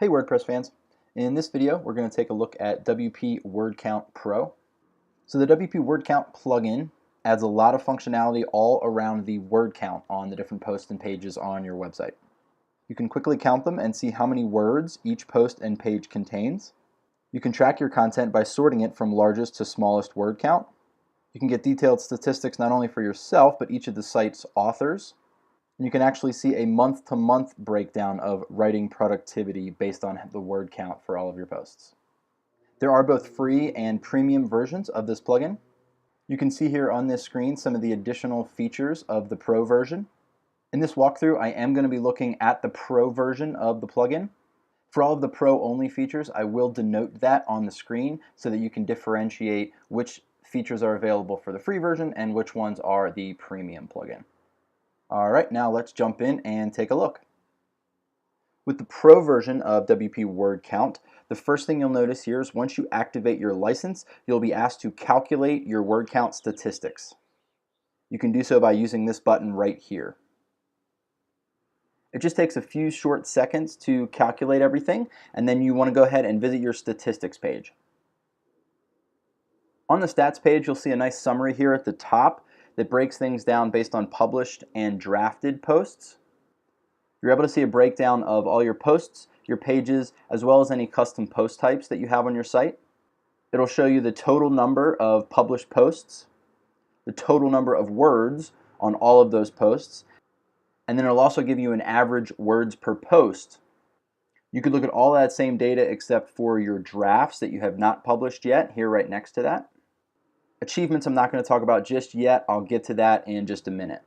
Hey WordPress fans! In this video we're going to take a look at WP Word Count Pro. So the WP Word Count plugin adds a lot of functionality all around the word count on the different posts and pages on your website. You can quickly count them and see how many words each post and page contains. You can track your content by sorting it from largest to smallest word count. You can get detailed statistics not only for yourself but each of the site's authors. And you can actually see a month-to-month breakdown of writing productivity based on the word count for all of your posts. There are both free and premium versions of this plugin. You can see here on this screen some of the additional features of the Pro version. In this walkthrough, I am going to be looking at the Pro version of the plugin. For all of the Pro-only features, I will denote that on the screen so that you can differentiate which features are available for the free version and which ones are the premium plugin. Alright, now let's jump in and take a look. With the Pro version of WP Word Count, the first thing you'll notice here is once you activate your license, you'll be asked to calculate your word count statistics. You can do so by using this button right here. It just takes a few short seconds to calculate everything, and then you want to go ahead and visit your statistics page. On the stats page, you'll see a nice summary here at the top that breaks things down based on published and drafted posts. You're able to see a breakdown of all your posts, your pages, as well as any custom post types that you have on your site. It'll show you the total number of published posts, the total number of words on all of those posts, and then it'll also give you an average words per post. You could look at all that same data except for your drafts that you have not published yet, here right next to that. Achievements I'm not going to talk about just yet. I'll get to that in just a minute.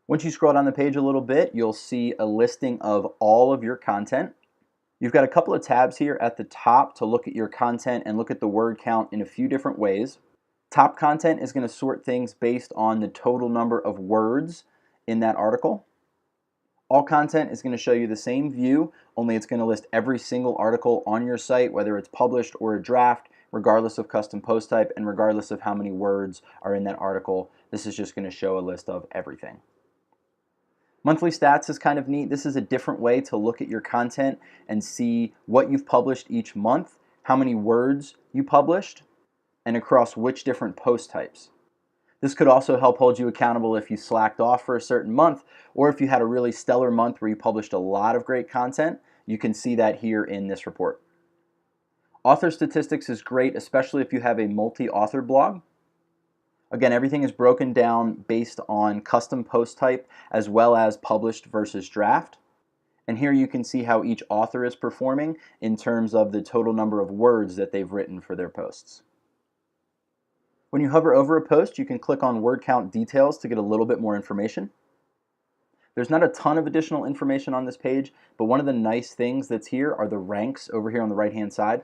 Once you scroll down the page a little bit, you'll see a listing of all of your content. You've got a couple of tabs here at the top to look at your content and look at the word count in a few different ways. Top content is going to sort things based on the total number of words in that article. All content is going to show you the same view, only it's going to list every single article on your site, whether it's published or a draft, regardless of custom post type and regardless of how many words are in that article. This is just going to show a list of everything. Monthly stats is kind of neat. This is a different way to look at your content and see what you've published each month, how many words you published, and across which different post types. This could also help hold you accountable if you slacked off for a certain month, or if you had a really stellar month where you published a lot of great content. You can see that here in this report. Author statistics is great, especially if you have a multi-author blog. Again, everything is broken down based on custom post type as well as published versus draft. And here you can see how each author is performing in terms of the total number of words that they've written for their posts. When you hover over a post, you can click on word count details to get a little bit more information. There's not a ton of additional information on this page, but one of the nice things that's here are the ranks over here on the right-hand side.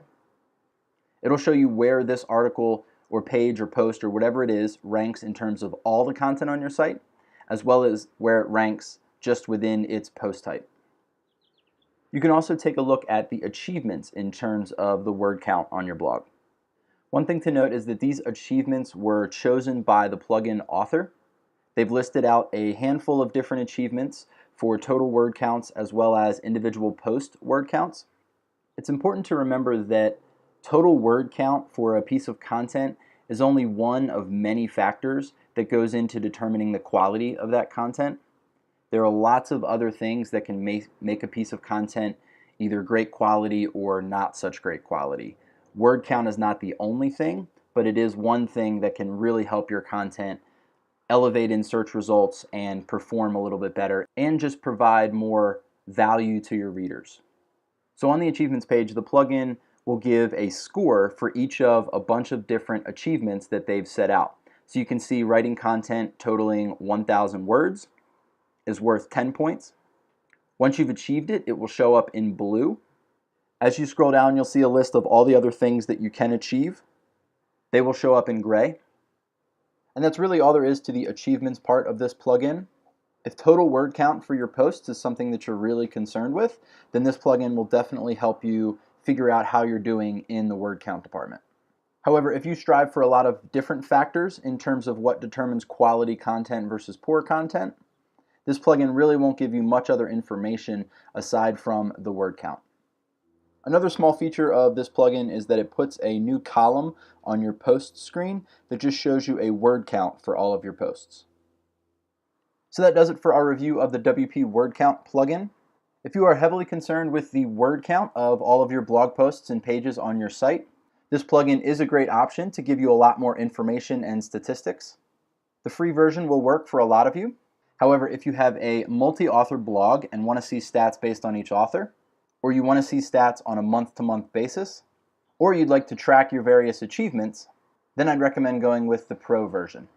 It'll show you where this article or page or post or whatever it is ranks in terms of all the content on your site, as well as where it ranks just within its post type. You can also take a look at the achievements in terms of the word count on your blog. One thing to note is that these achievements were chosen by the plugin author. They've listed out a handful of different achievements for total word counts as well as individual post word counts. It's important to remember that total word count for a piece of content is only one of many factors that goes into determining the quality of that content. There are lots of other things that can make a piece of content either great quality or not such great quality. Word count is not the only thing, but it is one thing that can really help your content elevate in search results and perform a little bit better and just provide more value to your readers. So on the achievements page, the plugin will give a score for each of a bunch of different achievements that they've set out. So you can see writing content totaling 1,000 words is worth 10 points. Once you've achieved it, it will show up in blue. As you scroll down, you'll see a list of all the other things that you can achieve. They will show up in gray. And that's really all there is to the achievements part of this plugin. If total word count for your posts is something that you're really concerned with, then this plugin will definitely help you figure out how you're doing in the word count department. However, if you strive for a lot of different factors in terms of what determines quality content versus poor content, this plugin really won't give you much other information aside from the word count. Another small feature of this plugin is that it puts a new column on your post screen that just shows you a word count for all of your posts. So that does it for our review of the WP Word Count plugin. If you are heavily concerned with the word count of all of your blog posts and pages on your site, this plugin is a great option to give you a lot more information and statistics. The free version will work for a lot of you. However, if you have a multi-author blog and want to see stats based on each author, or you want to see stats on a month-to-month basis, or you'd like to track your various achievements, then I'd recommend going with the Pro version.